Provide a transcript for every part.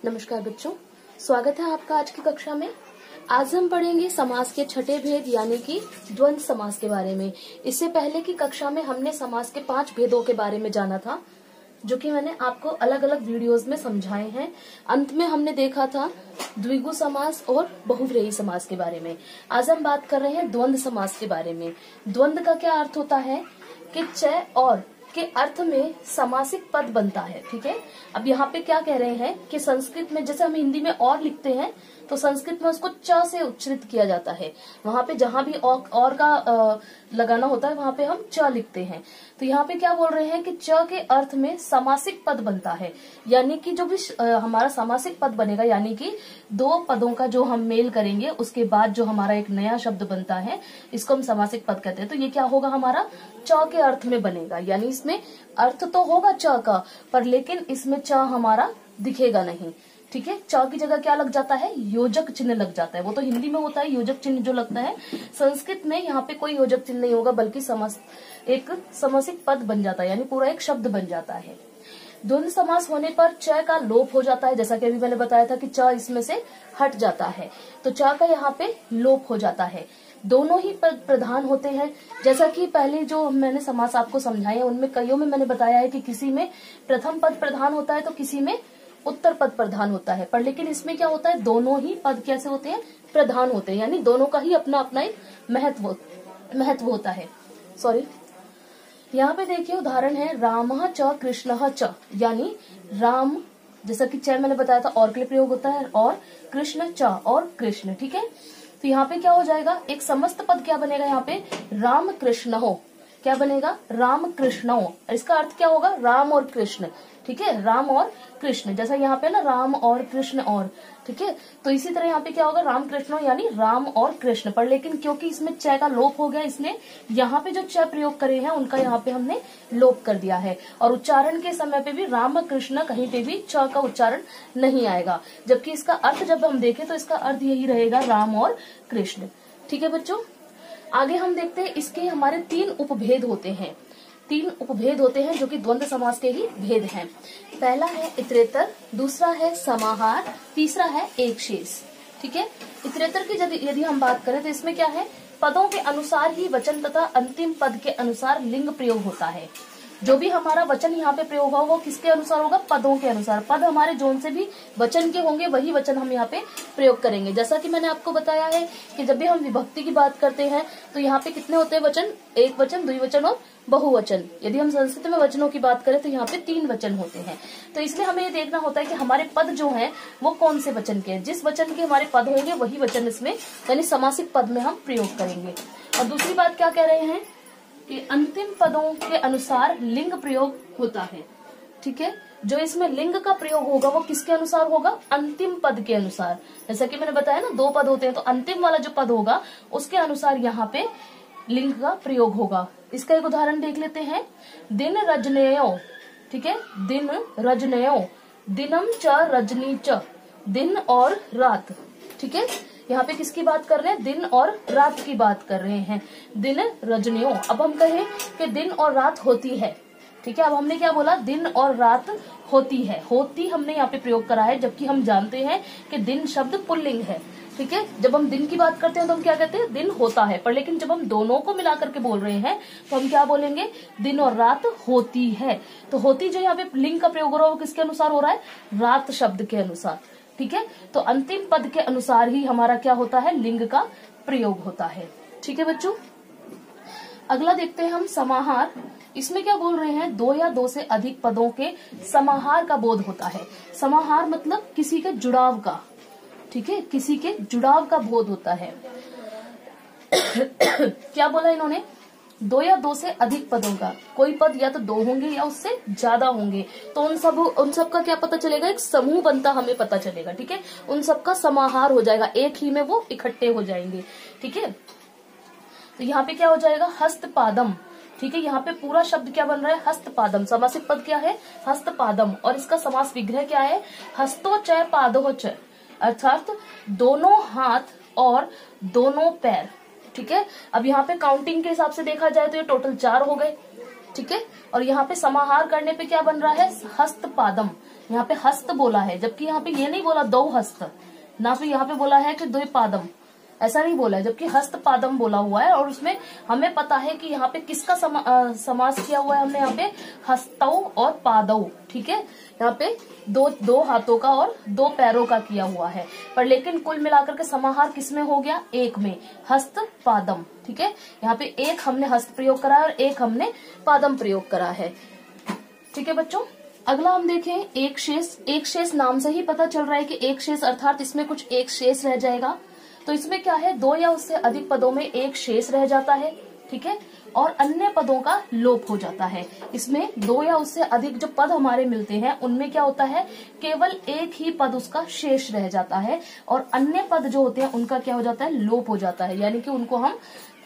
नमस्कार बच्चों, स्वागत है आपका आज की कक्षा में। आज हम पढ़ेंगे समास के छठे भेद यानी कि द्वंद्व समास के बारे में। इससे पहले की कक्षा में हमने समास के 5 भेदों के बारे में जाना था, जो कि मैंने आपको अलग अलग वीडियोस में समझाए हैं। अंत में हमने देखा था द्विगु समास और बहुव्रीहि समास के बारे में। आज हम बात कर रहे हैं द्वंद्व समास के बारे में। द्वंद्व का क्या अर्थ होता है कि च और के अर्थ में समासिक पद बनता है। ठीक है, अब यहाँ पे क्या कह रहे हैं कि संस्कृत में जैसे हम हिंदी में और लिखते हैं तो संस्कृत में उसको च से उच्चारित किया जाता है। वहां पे जहां भी और का लगाना होता है वहां पे हम च लिखते हैं। तो यहाँ पे क्या बोल रहे हैं कि च के अर्थ में समासिक पद बनता है, यानी कि जो भी हमारा समासिक पद बनेगा, यानी कि दो पदों का जो हम मेल करेंगे उसके बाद जो हमारा एक नया शब्द बनता है, इसको हम समासिक पद कहते हैं। तो ये क्या होगा, हमारा च के अर्थ में बनेगा, यानी इसमें अर्थ तो होगा च का, पर लेकिन इसमें च हमारा दिखेगा नहीं। ठीक है, च की जगह क्या लग जाता है, योजक चिन्ह लग जाता है। वो तो हिंदी में होता है योजक चिन्ह जो लगता है, संस्कृत में यहाँ पे कोई योजक चिन्ह नहीं होगा, बल्कि एक समासिक पद बन जाता है, यानी पूरा एक शब्द बन जाता है। द्वंद्व समास होने पर च का लोप हो जाता है, जैसा कि अभी मैंने बताया था कि च इसमें से हट जाता है, तो च का यहाँ पे लोप हो जाता है। दोनों ही पद प्रधान होते हैं, जैसा कि पहले जो मैंने समास आपको समझाए हैं उनमें कईयों में मैंने बताया है कि किसी में प्रथम पद प्रधान होता है तो किसी में उत्तर पद प्रधान होता है, पर लेकिन इसमें क्या होता है, दोनों ही पद कैसे होते हैं, प्रधान होते हैं, यानी दोनों का ही अपना अपना एक महत्व होता है। सॉरी, यहाँ पे देखिए उदाहरण है रामः च कृष्णः च, यानी राम जैसा कि च मैंने बताया था और के लिए प्रयोग होता है, और कृष्ण च और कृष्ण। ठीक है, तो यहाँ पे क्या हो जाएगा, एक समस्त पद क्या बनेगा, यहाँ पे राम कृष्ण हो, क्या बनेगा, राम कृष्ण हो। इसका अर्थ क्या होगा, राम और कृष्ण। ठीक है, राम और कृष्ण, जैसा यहाँ पे ना राम और कृष्ण और, ठीक है, तो इसी तरह यहाँ पे क्या होगा, राम कृष्ण यानी राम और कृष्ण। पर लेकिन क्योंकि इसमें च का लोप हो गया, इसलिए यहाँ पे जो च प्रयोग करे हैं उनका यहाँ पे हमने लोप कर दिया है, और उच्चारण के समय पे भी राम कृष्ण कहीं पे भी च का उच्चारण नहीं आएगा, जबकि इसका अर्थ जब हम देखें तो इसका अर्थ यही रहेगा, राम और कृष्ण। ठीक है बच्चों, आगे हम देखते हैं इसके हमारे 3 उपभेद होते हैं। 3 उपभेद होते हैं जो कि द्वंद्व समास के ही भेद हैं। पहला है इतरेतर, दूसरा है समाहार, तीसरा है एक शेष। ठीक है, इतरेतर की यदि हम बात करें तो इसमें क्या है, पदों के अनुसार ही वचन तथा अंतिम पद के अनुसार लिंग प्रयोग होता है। जो भी हमारा वचन यहाँ पे प्रयोग होगा वो किसके अनुसार होगा, पदों के अनुसार। पद हमारे जोन से भी वचन के होंगे वही वचन हम यहाँ पे प्रयोग करेंगे। जैसा कि मैंने आपको बताया है कि जब भी हम विभक्ति की बात करते हैं तो यहाँ पे कितने होते हैं वचन, एक वचन, द्विवचन और बहुवचन। यदि हम संस्कृत में वचनों की बात करें तो यहाँ पे 3 वचन होते हैं। तो इसलिए हमें ये देखना होता है कि हमारे पद जो है वो कौन से वचन के हैं। जिस वचन के हमारे पद होंगे वही वचन इसमें यानी समासिक पद में हम प्रयोग करेंगे। और दूसरी बात क्या कह रहे हैं कि अंतिम पदों के अनुसार लिंग प्रयोग होता है। ठीक है, जो इसमें लिंग का प्रयोग होगा वो किसके अनुसार होगा, अंतिम पद के अनुसार। जैसा कि मैंने बताया ना 2 पद होते हैं, तो अंतिम वाला जो पद होगा उसके अनुसार यहाँ पे लिंग का प्रयोग होगा। इसका एक उदाहरण देख लेते हैं, दिन रजनेयो। ठीक है, दिन रजनेयो, दिनम च रजनी च, दिन और रात। ठीक है, यहाँ पे किसकी बात कर रहे हैं, दिन और रात की बात कर रहे हैं, दिन रजनियों। अब हम कहें कि दिन और रात होती है। ठीक है, अब हमने क्या बोला, दिन और रात होती है, होती हमने यहाँ पे प्रयोग करा है, जबकि हम जानते हैं कि दिन शब्द पुल्लिंग है। ठीक है, जब हम दिन की बात करते हैं तो हम क्या कहते हैं, दिन होता है, पर लेकिन जब हम दोनों को मिला करके बोल रहे हैं तो हम क्या बोलेंगे, दिन और रात होती है। तो होती जो यहाँ पे लिंग का प्रयोग हो रहा है वो किसके अनुसार हो रहा है, रात शब्द के अनुसार। ठीक है, तो अंतिम पद के अनुसार ही हमारा क्या होता है, लिंग का प्रयोग होता है। ठीक है बच्चों, अगला देखते हैं हम समाहार। इसमें क्या बोल रहे हैं, 2 या 2 से अधिक पदों के समाहार का बोध होता है। समाहार मतलब किसी के जुड़ाव का, ठीक है, किसी के जुड़ाव का बोध होता है। क्या बोला इन्होंने, 2 या 2 से अधिक पदों का, कोई पद या तो 2 होंगे या उससे ज्यादा होंगे, तो उन सब का क्या पता चलेगा, एक समूह बनता हमें पता चलेगा। ठीक है, उन सब का समाहार हो जाएगा, एक ही में वो इकट्ठे हो जाएंगे। ठीक है, तो यहाँ पे क्या हो जाएगा, हस्तपादम। ठीक है, यहाँ पे पूरा शब्द क्या बन रहा है, हस्तपादम। समासिक पद क्या है, हस्तपादम, और इसका समास विग्रह क्या है, हस्तो च पादो च, अर्थात दोनों हाथ और दोनों पैर। ठीक है, अब यहाँ पे काउंटिंग के हिसाब से देखा जाए तो ये टोटल 4 हो गए। ठीक है, और यहाँ पे समाहार करने पे क्या बन रहा है, हस्तपादम, यहाँ पे हस्त बोला है, जबकि यहाँ पे ये नहीं बोला दो हस्त, ना फिर यहाँ पे बोला है कि द्वि पादम, ऐसा नहीं बोला है, जबकि हस्त पादम बोला हुआ है। और उसमें हमें पता है कि यहाँ पे किसका समास किया हुआ है हमने, यहाँ पे हस्तौ और पादौ, ठीक है, यहाँ पे दो हाथों का और दो पैरों का किया हुआ है, पर लेकिन कुल मिलाकर के समाहार किसमें हो गया, एक में, हस्त पादम, ठीक है। यहाँ पे एक हमने हस्त प्रयोग करा है और एक हमने पादम प्रयोग करा है, ठीक है बच्चों। अगला हम देखें एक शेष। एक शेष नाम से ही पता चल रहा है कि एक शेष अर्थात इसमें कुछ एक शेष रह जाएगा। तो इसमें क्या है, दो या उससे अधिक पदों में एक शेष रह जाता है, ठीक है, और अन्य पदों का लोप हो जाता है। इसमें दो या उससे अधिक जो पद हमारे मिलते हैं उनमें क्या होता है, केवल एक ही पद उसका शेष रह जाता है और अन्य पद जो होते हैं उनका क्या हो जाता है, लोप हो जाता है। यानी कि उनको हम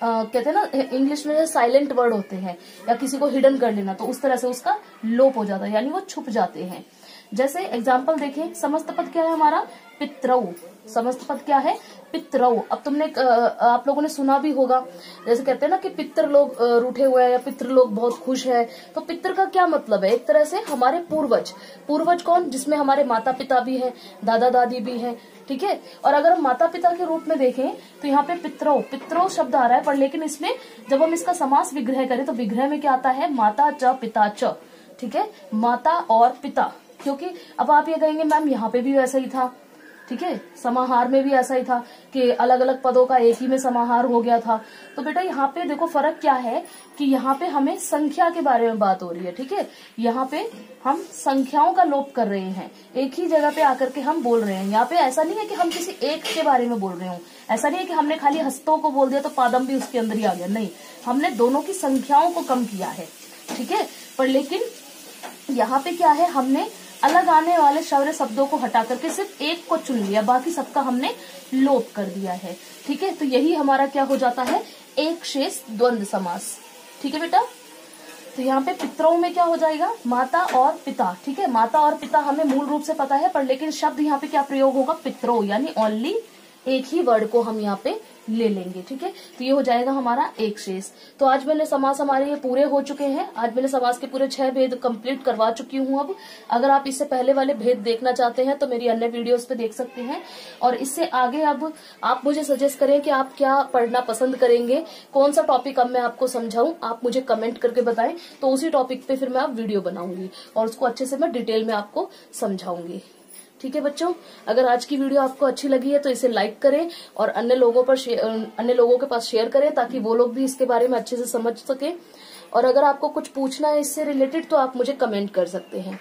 कहते हैं ना इंग्लिश में साइलेंट वर्ड होते हैं, या किसी को हिडन कर लेना, तो उस तरह से उसका लोप हो जाता है, यानी वो छुप जाते हैं। जैसे एग्जाम्पल देखें, समस्त पद क्या है हमारा, पितरौ। समस्त पद क्या है, पितरौ। अब तुमने आप लोगों ने सुना भी होगा, जैसे कहते हैं ना कि पितर लोग रूठे हुए हैं या पितर लोग बहुत खुश है। तो पितर का क्या मतलब है, एक तरह से हमारे पूर्वज। पूर्वज कौन, जिसमें हमारे माता पिता भी हैं, दादा दादी भी हैं, ठीक है। और अगर हम माता पिता के रूप में देखें तो यहाँ पे पितरौ, पितरौ शब्द आ रहा है, पर लेकिन इसमें जब हम इसका समास विग्रह करें तो विग्रह में क्या आता है, माता च पिता च, ठीक है, माता और पिता। क्योंकि अब आप ये कहेंगे मैम यहाँ पे भी वैसा ही था, ठीक है, समाहार में भी ऐसा ही था कि अलग अलग पदों का एक ही में समाहार हो गया था। तो बेटा यहाँ पे देखो फर्क क्या है कि यहाँ पे हमें संख्या के बारे में बात हो रही है, ठीक है। यहाँ पे हम संख्याओं का लोप कर रहे हैं, एक ही जगह पे आकर के हम बोल रहे हैं। यहाँ पे ऐसा नहीं है कि हम किसी एक के बारे में बोल रहे हो, ऐसा नहीं है कि हमने खाली हस्तों को बोल दिया तो पादम भी उसके अंदर ही आ गया, नहीं, हमने दोनों की संख्याओं को कम किया है, ठीक है। पर लेकिन यहाँ पे क्या है, हमने अलग आने वाले शब्दों को हटा करके सिर्फ एक को चुन लिया, बाकी सबका हमने लोप कर दिया है, ठीक है। तो यही हमारा क्या हो जाता है, एक शेष द्वंद्व समास, ठीक है बेटा। तो यहाँ पे पितरों में क्या हो जाएगा, माता और पिता, ठीक है। माता और पिता हमें मूल रूप से पता है, पर लेकिन शब्द यहाँ पे क्या प्रयोग होगा, पितरों, यानी ओनली एक ही वर्ड को हम यहाँ पे ले लेंगे, ठीक है। तो ये हो जाएगा हमारा एक शेष। तो आज मैंने समास हमारे ये पूरे हो चुके हैं। आज मैंने समास के पूरे 6 भेद कंप्लीट करवा चुकी हूँ। अब अगर आप इससे पहले वाले भेद देखना चाहते हैं तो मेरी अन्य वीडियोस पे देख सकते हैं। और इससे आगे अब आप मुझे सजेस्ट करें कि आप क्या पढ़ना पसंद करेंगे, कौन सा टॉपिक अब मैं आपको समझाऊं, आप मुझे कमेंट करके बताएं, तो उसी टॉपिक पे फिर मैं अब वीडियो बनाऊंगी और उसको अच्छे से मैं डिटेल में आपको समझाऊंगी, ठीक है बच्चों। अगर आज की वीडियो आपको अच्छी लगी है तो इसे लाइक करें और अन्य लोगों के पास शेयर करें, ताकि वो लोग भी इसके बारे में अच्छे से समझ सकें। और अगर आपको कुछ पूछना है इससे रिलेटेड तो आप मुझे कमेंट कर सकते हैं।